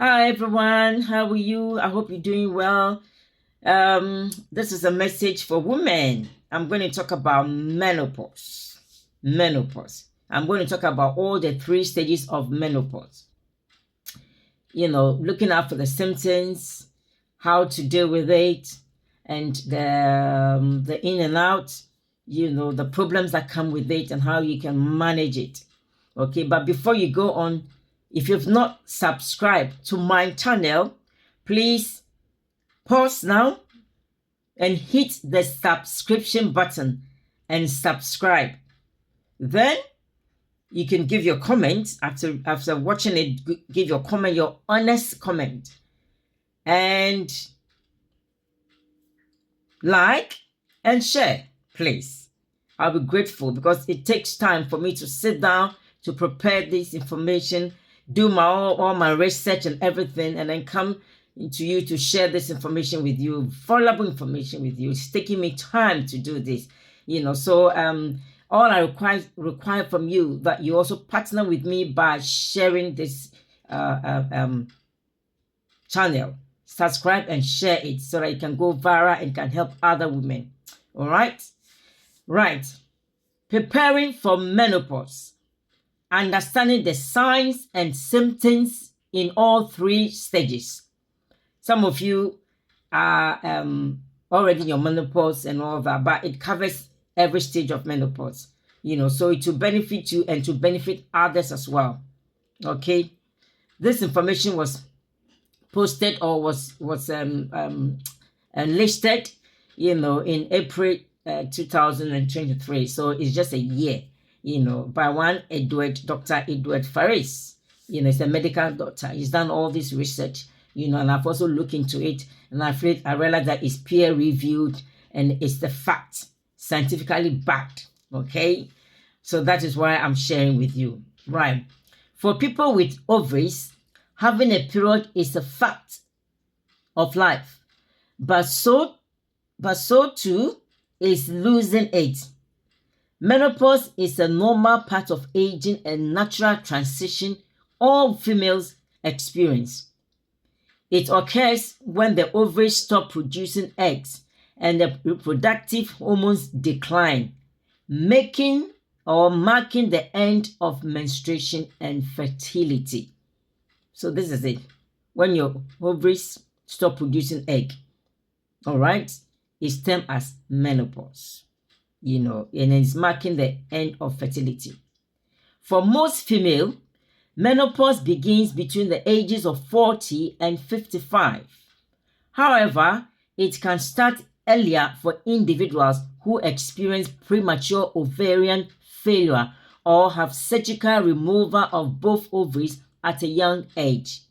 Hi everyone, how are you? I hope you're doing well. This is a message for women. I'm going to talk about menopause. Menopause. I'm going to talk about all the 3 stages of menopause. Looking out for the symptoms, how to deal with it, and the in and out, the problems that come with it and how you can manage it. Okay, but before you go on, if you've not subscribed to my channel, please pause now and hit the subscription button and subscribe. Then you can give your comment after watching it. Give your comment, your honest comment, and like and share, please. I'll be grateful because it takes time for me to sit down to prepare this information, do all my research and everything, and then come to you to share this information with you, valuable information with you. It's taking me time to do this, So all I require from you that you also partner with me by sharing this channel. Subscribe and share it so that it can go viral and can help other women. All right? Right. Preparing for menopause. Understanding the signs and symptoms in all 3 stages. Some of you are already in your menopause and all that, but it covers every stage of menopause, so it will benefit you and to benefit others as well. Okay, this information was posted or was listed, in April 2023. So it's just a year, by one Dr. Edward Faris. He's a medical doctor. He's done all this research, and I've also looked into it, and I realized that it's peer reviewed and it's the fact, scientifically backed. Okay, so that is why I'm sharing with you. Right, for people with ovaries, having a period is a fact of life, but so too is losing it. Menopause is a normal part of aging and natural transition all females experience. It occurs when the ovaries stop producing eggs and the reproductive hormones decline, marking the end of menstruation and fertility. So this is it. When your ovaries stop producing egg, all right, it's termed as menopause, and it's marking the end of fertility. For most female, menopause begins between the ages of 40 and 55. However, it can start earlier for individuals who experience premature ovarian failure or have surgical removal of both ovaries at a young age.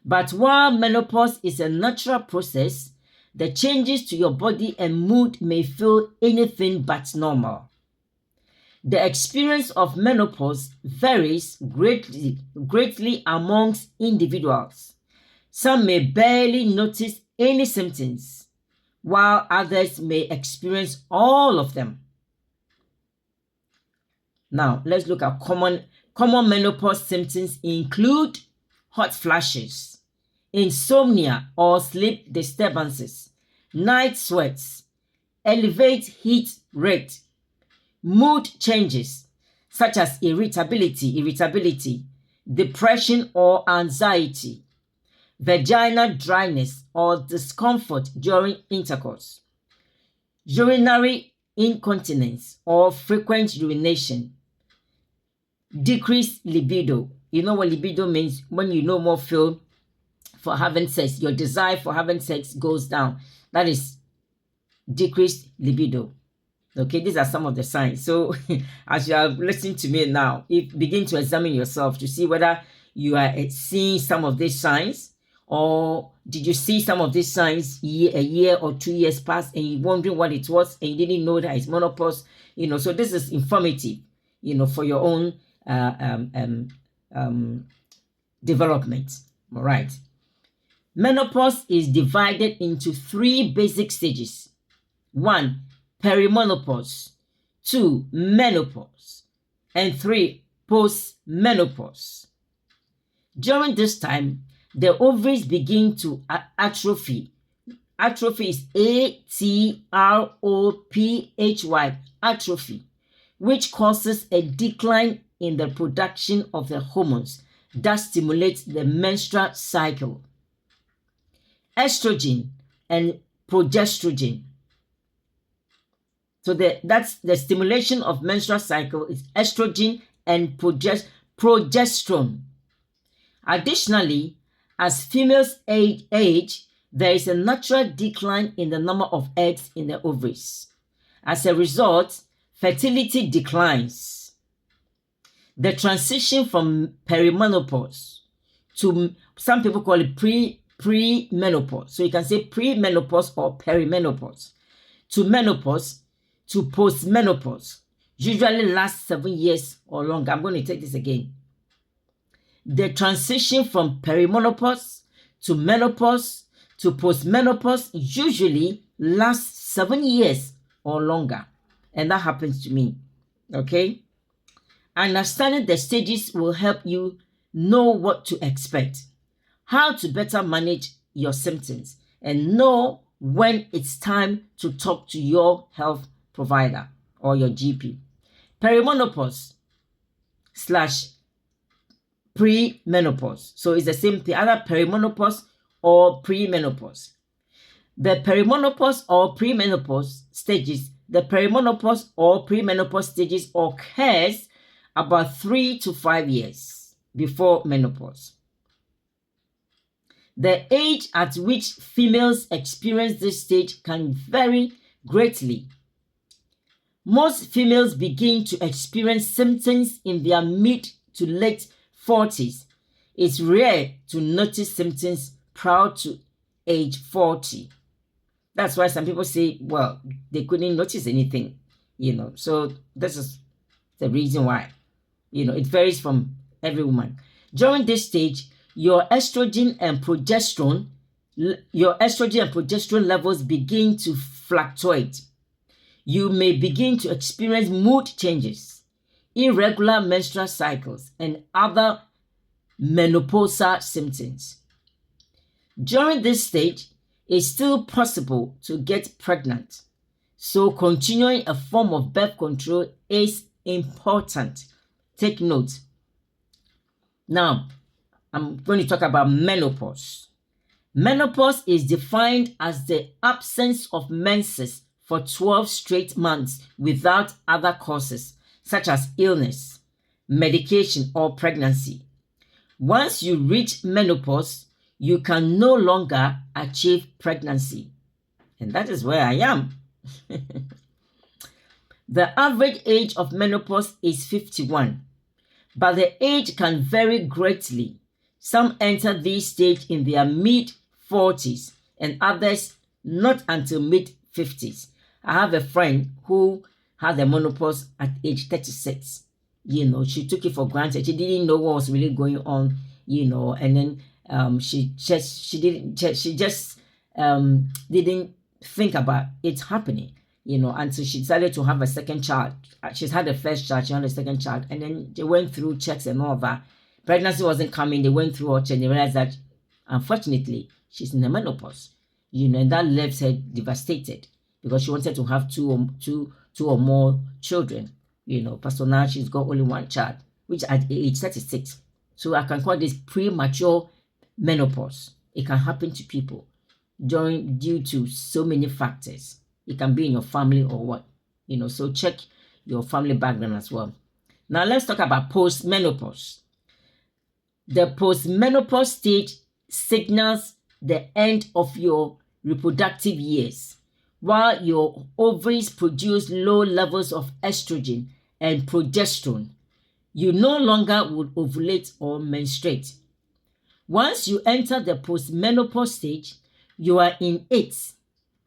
But while menopause is a natural process, the changes to your body and mood may feel anything but normal. The experience of menopause varies greatly amongst individuals. Some may barely notice any symptoms, while others may experience all of them. Now, let's look at common menopause symptoms include hot flashes, insomnia or sleep disturbances, night sweats, elevate heat rate, mood changes such as irritability, depression or anxiety, vaginal dryness or discomfort during intercourse, urinary incontinence or frequent urination, decreased libido. You know what libido means? When you no more feel for having sex, your desire for having sex goes down. That is decreased libido. Okay, these are some of the signs. So as you are listening to me now, begin to examine yourself to see whether you are seeing some of these signs, or did you see some of these signs a year or 2 years past and you're wondering what it was and you didn't know that it's menopause. So this is informative, for your own development. All right. Menopause is divided into 3 basic stages. 1, perimenopause. 2, menopause. And 3, postmenopause. During this time, the ovaries begin to atrophy. Atrophy is atrophy, atrophy, which causes a decline in the production of the hormones that stimulate the menstrual cycle. Estrogen and progesterone. So that's the stimulation of menstrual cycle is estrogen and progesterone. Additionally, as females age, there is a natural decline in the number of eggs in the ovaries. As a result, fertility declines. The transition from perimenopause to, some people call it pre-menopause. So you can say pre-menopause or perimenopause. To menopause, to post-menopause, usually lasts 7 years or longer. I'm going to take this again. The transition from perimenopause to menopause to post-menopause usually lasts 7 years or longer. And that happens to me. Okay? Understanding the stages will help you know what to expect, how to better manage your symptoms, and know when it's time to talk to your health provider or your GP. Perimenopause / pre-menopause. So it's the same thing, either perimenopause or pre-menopause. The perimenopause or pre-menopause stages, occurs about 3 to 5 years before menopause. The age at which females experience this stage can vary greatly. Most females begin to experience symptoms in their mid to late 40s. It's rare to notice symptoms prior to age 40. That's why some people say, well, they couldn't notice anything, So this is the reason why. It varies from every woman. During this stage, your estrogen and progesterone levels begin to fluctuate. You may begin to experience mood changes, irregular menstrual cycles, and other menopausal symptoms. During this stage, it's still possible to get pregnant, so continuing a form of birth control is important. Take note. Now, I'm going to talk about menopause. Menopause is defined as the absence of menses for 12 straight months without other causes, such as illness, medication, or pregnancy. Once you reach menopause, you can no longer achieve pregnancy. And that is where I am. The average age of menopause is 51, but the age can vary greatly. Some enter this stage in their mid-40s and others not until mid-50s. I have a friend who had the menopause at age 36. She took it for granted. She didn't know what was really going on, and then she just didn't think about it happening, until she decided to have a second child. She's had the first child, she had a second child, and then they went through checks and all that. Pregnancy wasn't coming. They went through all checks and they realized that, unfortunately, she's in the menopause, and that left her devastated because she wanted to have two or more children, but so now she's got only one child, which at age 36. So I can call this premature menopause. It can happen to people due to so many factors. It can be in your family or what, so check your family background as well. Now let's talk about post-menopause. The post-menopause stage signals the end of your reproductive years. While your ovaries produce low levels of estrogen and progesterone, you no longer would ovulate or menstruate. Once you enter the post-menopause stage, you are in it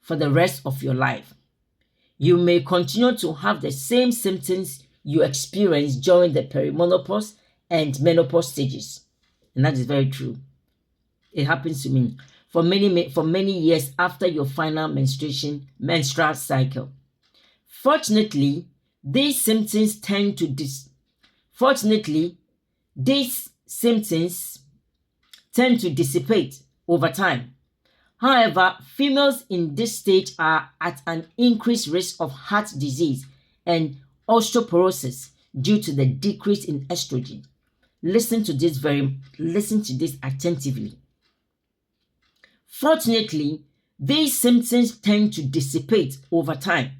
for the rest of your life. You may continue to have the same symptoms you experienced during the perimenopause and menopause stages. And that is very true. It happens to me for many years after your final menstrual cycle. Fortunately, these symptoms tend to dissipate over time. However, females in this stage are at an increased risk of heart disease and osteoporosis due to the decrease in estrogen. Listen to this attentively. Fortunately, these symptoms tend to dissipate over time.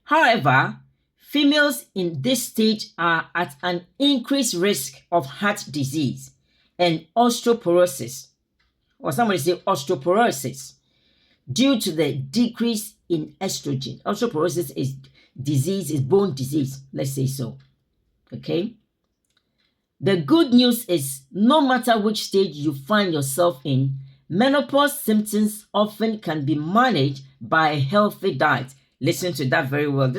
However, females in this stage are at an increased risk of heart disease and osteoporosis, or somebody say osteoporosis, due to the decrease in estrogen. Osteoporosis is bone disease, let's say so. Okay? The good news is no matter which stage you find yourself in, menopause symptoms often can be managed by a healthy diet. Listen to that very well.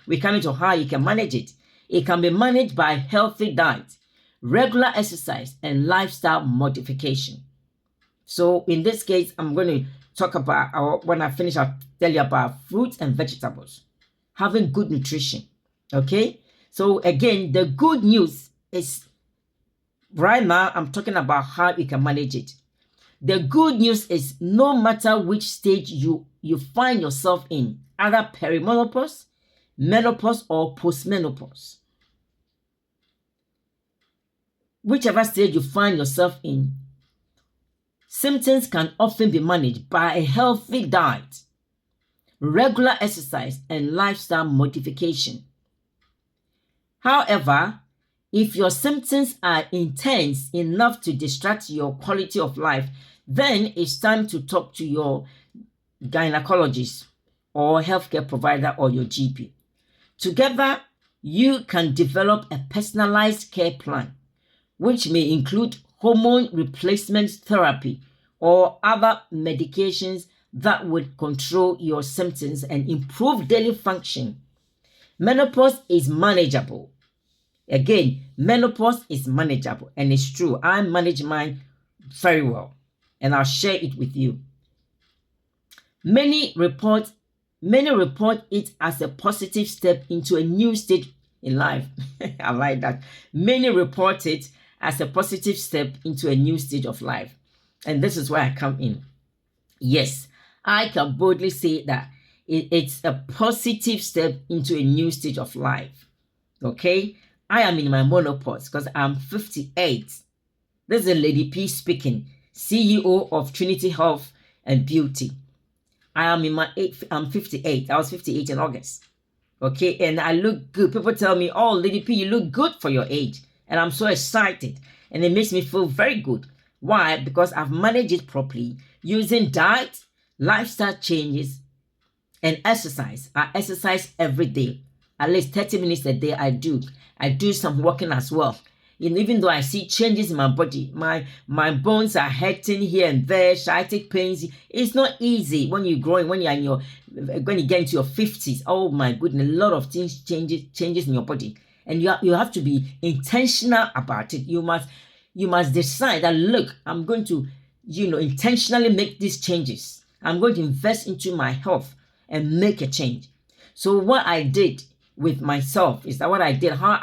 We're coming to how you can manage it. It can be managed by a healthy diet, regular exercise, and lifestyle modification. So in this case, I'm going to talk about, when I finish, I'll tell you about fruits and vegetables. Having good nutrition. Okay? So again, the good news is, right now, I'm talking about how you can manage it. The good news is no matter which stage you find yourself in, either perimenopause, menopause, or postmenopause, whichever stage you find yourself in, symptoms can often be managed by a healthy diet, regular exercise, and lifestyle modification. However, if your symptoms are intense enough to distract your quality of life, then it's time to talk to your gynecologist or healthcare provider or your GP. Together, you can develop a personalized care plan, which may include hormone replacement therapy or other medications that would control your symptoms and improve daily function. Menopause is manageable. Again, menopause is manageable, and it's true. I manage mine very well, and I'll share it with you. Many report it as a positive step into a new stage in life. I like that. Many report it as a positive step into a new stage of life. And this is where I come in. Yes, I can boldly say that it's a positive step into a new stage of life. Okay? I am in my menopause because I'm 58. This is a Lady P speaking, CEO of Trinity Health and Beauty. I'm 58. I was 58 in August. Okay, and I look good. People tell me, oh, Lady P, you look good for your age. And I'm so excited. And it makes me feel very good. Why? Because I've managed it properly using diet, lifestyle changes, and exercise. I exercise every day. At least 30 minutes a day I do. I do some walking as well. Even though I see changes in my body, my bones are hurting here and there, sciatic pains. It's not easy when you're growing, when you get into your 50s. Oh my goodness, a lot of things changes in your body. And you have to be intentional about it. You must decide that, look, I'm going to, intentionally make these changes. I'm going to invest into my health and make a change. So what I did with myself is that how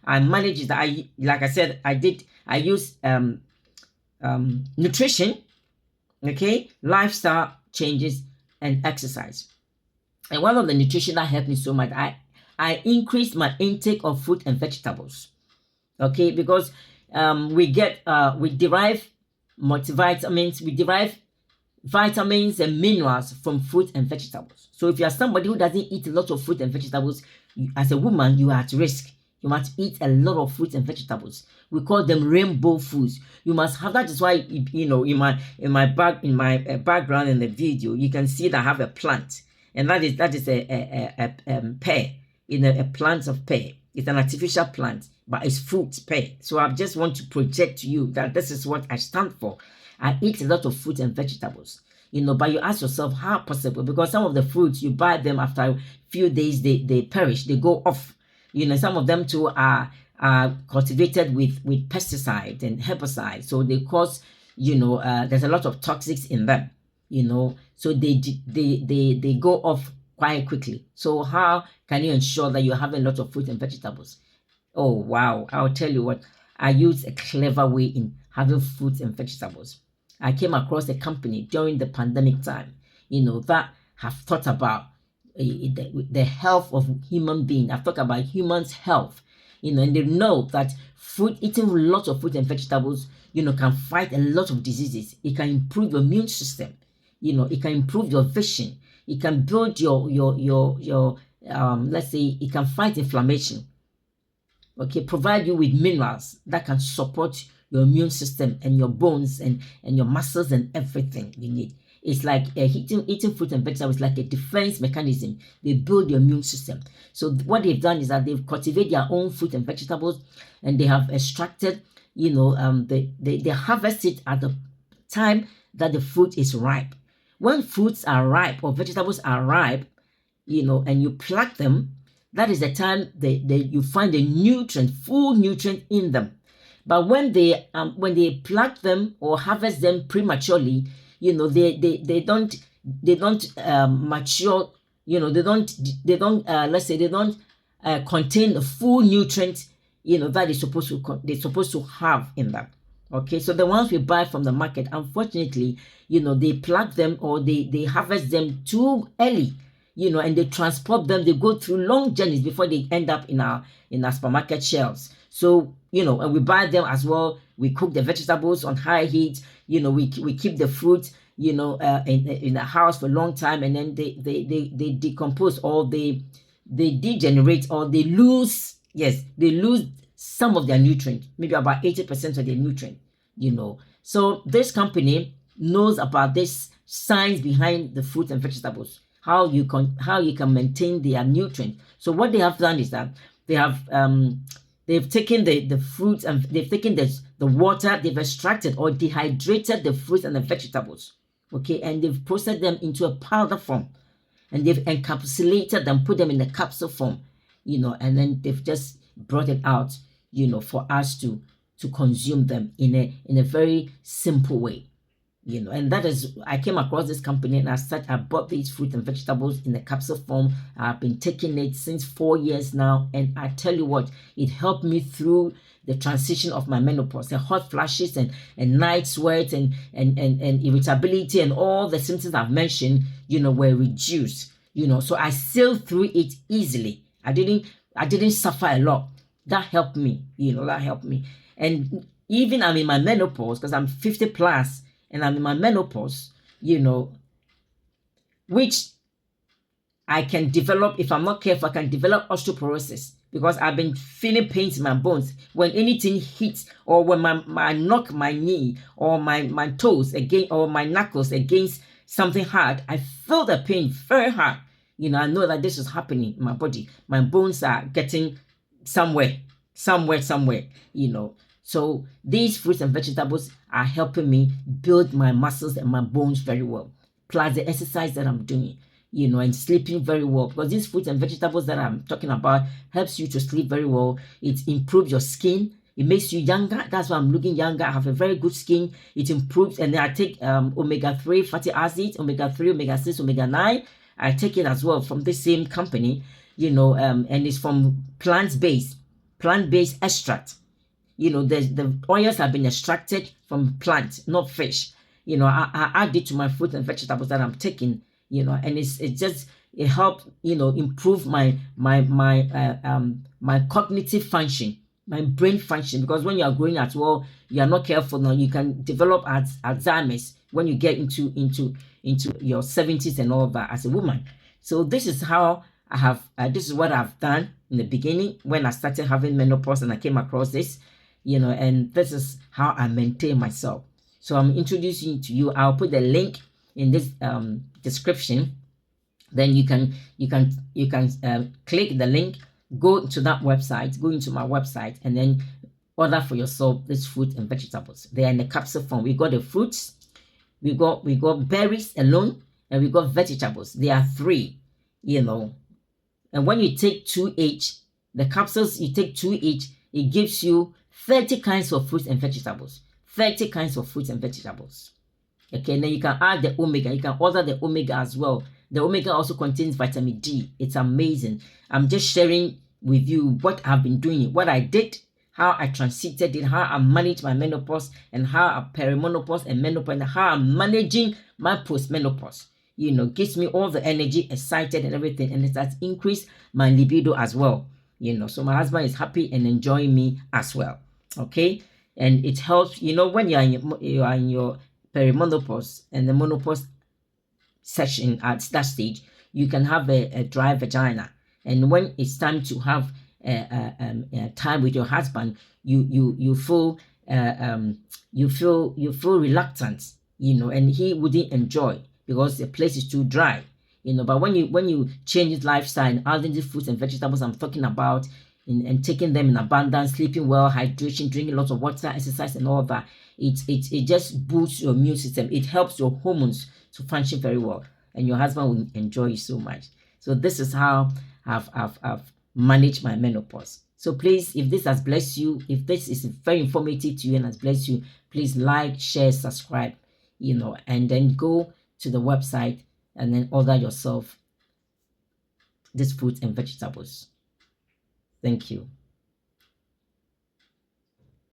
I managed that I use nutrition, okay, lifestyle changes, and exercise. And one of the nutrition that helped me so much, I increased my intake of fruit and vegetables, okay, because we derive multivitamins, we derive vitamins and minerals from fruit and vegetables. So if you are somebody who doesn't eat a lot of fruit and vegetables, as a woman, you are at risk. You must eat a lot of fruits and vegetables. We call them rainbow foods. You must have that. Is why in my background in the video, you can see that I have a plant, and that is a pear, a plant of pear. It's an artificial plant, but it's fruit pear. So I just want to project to you that this is what I stand for. I eat a lot of fruit and vegetables. But you ask yourself, how possible? Because some of the fruits, you buy them after a few days, they perish, they go off. Some of them too are cultivated with pesticide and herbicide. So they cause, there's a lot of toxics in them, so they go off quite quickly. So how can you ensure that you're having a lot of fruit and vegetables? Oh, wow. I'll tell you what. I used a clever way in having fruits and vegetables. I came across a company during the pandemic time, that have thought about the health of human beings. I've talked about humans' health, and they know that eating lots of fruit and vegetables, can fight a lot of diseases. It can improve your immune system. It can improve your vision. It can build your let's say it can fight inflammation. Okay, provide you with minerals that can support your immune system and your bones and your muscles and everything you need. It's like eating fruit and vegetables is like a defense mechanism. They build your immune system. So what they've done is that they've cultivated their own fruit and vegetables, and they have extracted, they harvest it at the time that the fruit is ripe. When fruits are ripe or vegetables are ripe, and you pluck them, that is the time you find the full nutrient in them. But when they pluck them or harvest them prematurely, they don't mature. They don't contain the full nutrient that they're supposed to have in them. Okay, so the ones we buy from the market, unfortunately, they pluck them or they harvest them too early, and they transport them. They go through long journeys before they end up in our supermarket shelves. So, and we buy them as well. We cook the vegetables on high heat. We keep the fruit, in the house for a long time, and then they decompose, or they degenerate, or they lose. Yes, they lose some of their nutrient, maybe about 80% of their nutrient. So this company knows about this science behind the fruits and vegetables, how you can maintain their nutrient. So what they have done is that they've taken the fruits and they've taken the water, they've extracted or dehydrated the fruits and the vegetables, okay, and they've processed them into a powder form, and they've encapsulated them, put them in a capsule form, and then they've just brought it out, for us to consume them in a very simple way. And that is, I came across this company and I bought these fruit and vegetables in the capsule form. I've been taking it since 4 years now, and I tell you what, it helped me through the transition of my menopause. The hot flashes and night sweats and irritability and all the symptoms I've mentioned, were reduced. So I sailed through it easily. I didn't suffer a lot. That helped me. That helped me. And even I'm in my menopause, because I'm 50 plus. And I'm in my menopause, which I can develop, if I'm not careful, I can develop osteoporosis, because I've been feeling pains in my bones. When anything hits, or when I knock my knee or my toes against, or my knuckles against something hard, I feel the pain very hard. I know that this is happening in my body. My bones are getting somewhere. So these fruits and vegetables are helping me build my muscles and my bones very well. Plus the exercise that I'm doing, and sleeping very well. Because these fruits and vegetables that I'm talking about helps you to sleep very well. It improves your skin. It makes you younger. That's why I'm looking younger. I have a very good skin. It improves. And then I take omega-3 fatty acids, omega-3, omega-6, omega-9. I take it as well from the same company, and it's from plant-based extract. The oils have been extracted from plants, not fish. I add it to my fruit and vegetables that I'm taking, and it helps, improve my cognitive function, my brain function, because when you are growing as well, you are not careful now, you can develop Alzheimer's when you get into your 70s and all that as a woman. So this is how I have, this is what I've done in the beginning when I started having menopause, and I came across this. And this is how I maintain myself. So I'm introducing to you. I'll put the link in this description. Then you can click the link, go to that website, go into my website, and then order for yourself this fruit and vegetables. They are in the capsule form. We got the fruits, we got berries alone, and we got vegetables. There are 3, And when you take 2 each, the capsules you take 2 each, it gives you 30 kinds of fruits and vegetables. 30 kinds of fruits and vegetables. Okay, and then you can add the omega. You can order the omega as well. The omega also contains vitamin D. It's amazing. I'm just sharing with you what I've been doing, what I did, how I transited it, how I managed my menopause, and how I perimenopause and menopause, and how I'm managing my postmenopause. Gives me all the energy, excited and everything, and it has increased my libido as well. So my husband is happy and enjoying me as well. Okay, and it helps. When you are in your perimenopause and the menopause session at that stage, you can have a dry vagina, and when it's time to have time with your husband, you feel you feel reluctant, and he wouldn't enjoy because the place is too dry. But when you change his lifestyle and adding the fruits and vegetables I'm talking about, and taking them in abundance, sleeping well, hydration, drinking lots of water, exercise, and all that, it just boosts your immune system. It helps your hormones to function very well, and your husband will enjoy you so much. So this is how I've managed my menopause. So please, if this has blessed you, if this is very informative to you and has blessed you, please like, share, subscribe, and then go to the website and then order yourself these fruits and vegetables. Thank you.